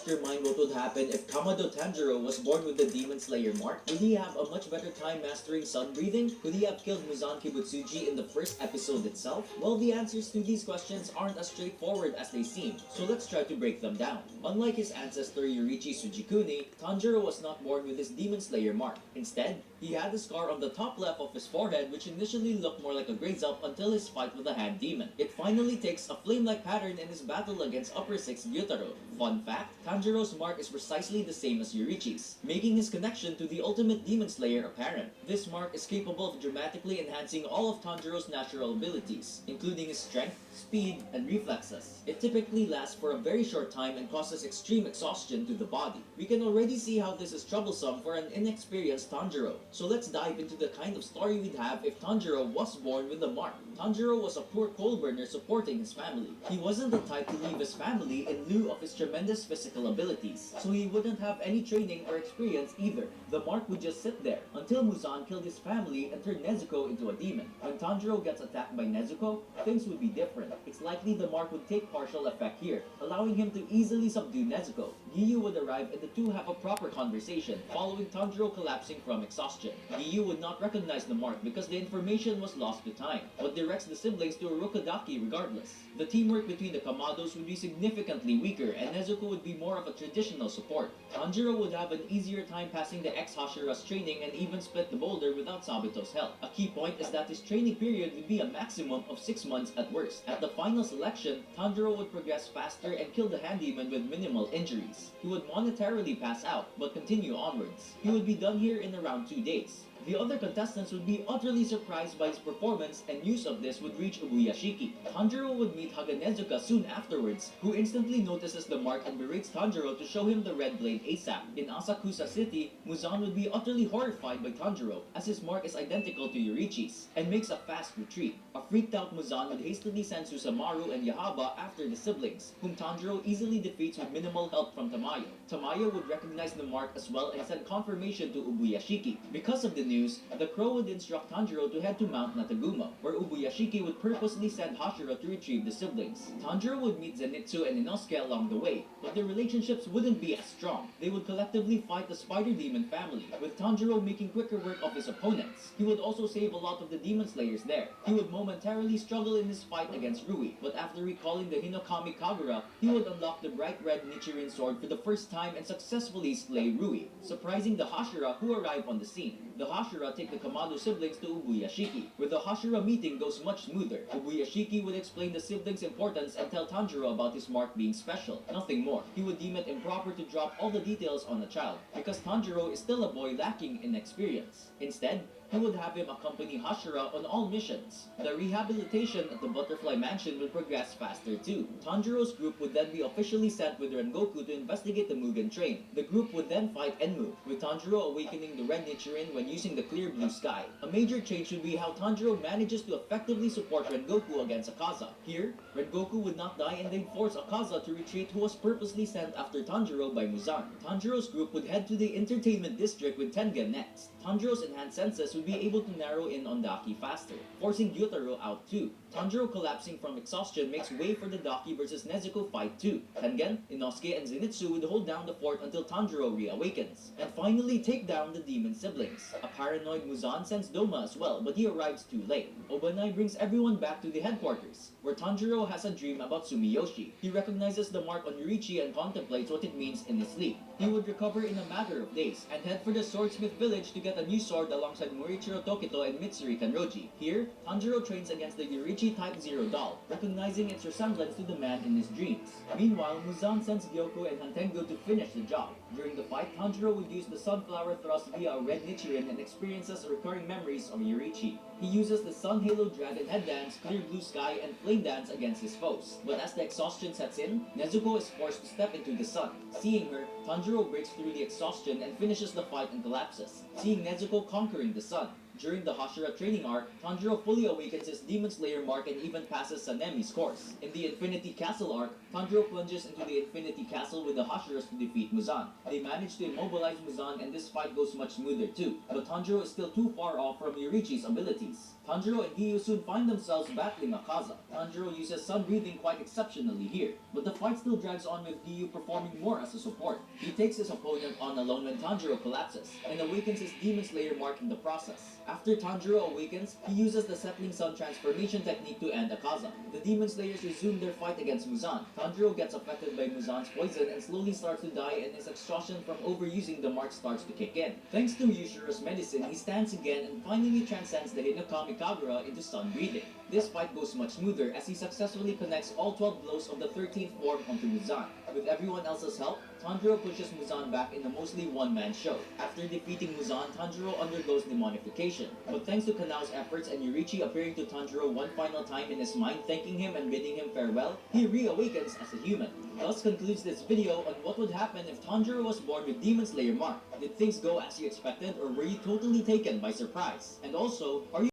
mastermind what would happen if Kamado Tanjiro was born with the Demon Slayer mark? Would he have a much better time mastering sun breathing? Could he have killed Muzan Kibutsuji in the first episode itself? Well, the answers to these questions aren't as straightforward as they seem, so let's try to break them down. Unlike his ancestor Yorichi Tsujikuni, Tanjiro was not born with his Demon Slayer mark. Instead, he had a scar on the top left of his forehead which initially looked more like a graze up until his fight with the hand demon. It finally takes a flame-like pattern in his battle against Upper 6 Gyutaro. Fun fact, Tanjiro's mark is precisely the same as Yorichi's, making his connection to the ultimate demon slayer apparent. This mark is capable of dramatically enhancing all of Tanjiro's natural abilities, including his strength, speed, and reflexes. It typically lasts for a very short time and causes extreme exhaustion to the body. We can already see how this is troublesome for an inexperienced Tanjiro. So let's dive into the kind of story we'd have if Tanjiro was born with the mark. Tanjiro was a poor coal burner supporting his family. He wasn't the type to leave his family in lieu of his tremendous physical abilities, so he wouldn't have any training or experience either. The mark would just sit there until Muzan killed his family and turned Nezuko into a demon. When Tanjiro gets attacked by Nezuko, things would be different. It's likely the mark would take partial effect here, allowing him to easily subdue Nezuko. Giyu would arrive and the two have a proper conversation, following Tanjiro collapsing from exhaustion. Giyu would not recognize the mark because the information was lost to time, but directs the siblings to Urukadaki regardless. The teamwork between the Kamados would be significantly weaker, and Nezuko would be more of a traditional support. Tanjiro would have an easier time passing the ex-Hashira's training and even split the boulder without Sabito's help. A key point is that his training period would be a maximum of 6 months at worst. At the final selection, Tanjiro would progress faster and kill the hand demon with minimal injuries. He would monetarily pass out, but continue onwards. He would be done here in around 2 days. The other contestants would be utterly surprised by his performance, and news of this would reach Ubuyashiki. Tanjiro would meet Haganezuka soon afterwards, who instantly notices the mark and berates Tanjiro to show him the red blade ASAP. In Asakusa City, Muzan would be utterly horrified by Tanjiro, as his mark is identical to Yorichi's, and makes a fast retreat. A freaked out Muzan would hastily send Susamaru and Yahaba after the siblings, whom Tanjiro easily defeats with minimal help from Tamayo. Tamayo would recognize the mark as well and send confirmation to Ubuyashiki. Because of the news, the crow would instruct Tanjiro to head to Mount Nataguma, where Ubuyashiki would purposely send Hashira to retrieve the siblings. Tanjiro would meet Zenitsu and Inosuke along the way, but their relationships wouldn't be as strong. They would collectively fight the Spider Demon family, with Tanjiro making quicker work of his opponents. He would also save a lot of the Demon Slayers there. He would momentarily struggle in his fight against Rui, but after recalling the Hinokami Kagura, he would unlock the bright red Nichirin sword for the first time and successfully slay Rui, surprising the Hashira who arrive on the scene. The Hashira take the Kamado siblings to Ubuyashiki, where the Hashira meeting goes much smoother. Ubuyashiki would explain the siblings' importance and tell Tanjiro about his mark being special, nothing more. He would deem it improper to drop all the details on a child, because Tanjiro is still a boy lacking in experience. Instead, he would have him accompany Hashira on all missions. The rehabilitation at the Butterfly Mansion would progress faster too. Tanjiro's group would then be officially sent with Rengoku to investigate the Mugen train. The group would then fight Enmu, with Tanjiro awakening the red Nichirin when using the clear blue sky. A major change would be how Tanjiro manages to effectively support Rengoku against Akaza. Here, Rengoku would not die and they'd force Akaza to retreat, who was purposely sent after Tanjiro by Muzan. Tanjiro's group would head to the entertainment district with Tengen next. Tanjiro's enhanced senses would be able to narrow in on Daki faster, forcing Gyutaro out too. Tanjiro collapsing from exhaustion makes way for the Daki vs Nezuko fight too. Tengen, Inosuke, and Zenitsu would hold down the fort until Tanjiro reawakens, and finally take down the demon siblings. A paranoid Muzan sends Doma as well, but he arrives too late. Obanai brings everyone back to the headquarters, where Tanjiro has a dream about Sumiyoshi. He recognizes the mark on Yorichi and contemplates what it means in his sleep. He would recover in a matter of days, and head for the swordsmith village to get a new sword alongside Morichiro Tokito and Mitsuri Kanroji. Here, Tanjiro trains against the Yorichi Type 0 doll, recognizing its resemblance to the man in his dreams. Meanwhile, Muzan sends Gyoko and Hantengo to finish the job. During the fight, Tanjiro would use the Sunflower Thrust via a red Nichirin and experiences recurring memories of Yorichi. He uses the Sun Halo Dragon Head Dance, Clear Blue Sky, and Flame Dance against his foes. But as the exhaustion sets in, Nezuko is forced to step into the sun. Seeing her, Tanjiro breaks through the exhaustion and finishes the fight and collapses, seeing Nezuko conquering the sun. During the Hashira training arc, Tanjiro fully awakens his Demon Slayer mark and even passes Sanemi's course. In the Infinity Castle arc, Tanjiro plunges into the Infinity Castle with the Hashiras to defeat Muzan. They manage to immobilize Muzan and this fight goes much smoother too, but Tanjiro is still too far off from Yorichi's abilities. Tanjiro and Giyu soon find themselves battling Akaza. Tanjiro uses sun breathing quite exceptionally here, but the fight still drags on with Giyu performing more as a support. He takes his opponent on alone when Tanjiro collapses, and awakens his Demon Slayer mark in the process. After Tanjiro awakens, he uses the Settling Sun transformation technique to end Akaza. The Demon Slayers resume their fight against Muzan. Tanjiro gets affected by Muzan's poison and slowly starts to die, and his exhaustion from overusing the mark starts to kick in. Thanks to Yushiro's medicine, he stands again and finally transcends the Hinokami Kagura into sun breathing. This fight goes much smoother as he successfully connects all 12 blows of the 13th form onto Muzan. With everyone else's help, Tanjiro pushes Muzan back in a mostly one-man show. After defeating Muzan, Tanjiro undergoes demonification. But thanks to Kanao's efforts and Yorichi appearing to Tanjiro one final time in his mind thanking him and bidding him farewell, he reawakens as a human. Thus concludes this video on what would happen if Tanjiro was born with Demon Slayer mark. Did things go as you expected or were you totally taken by surprise? And also, are you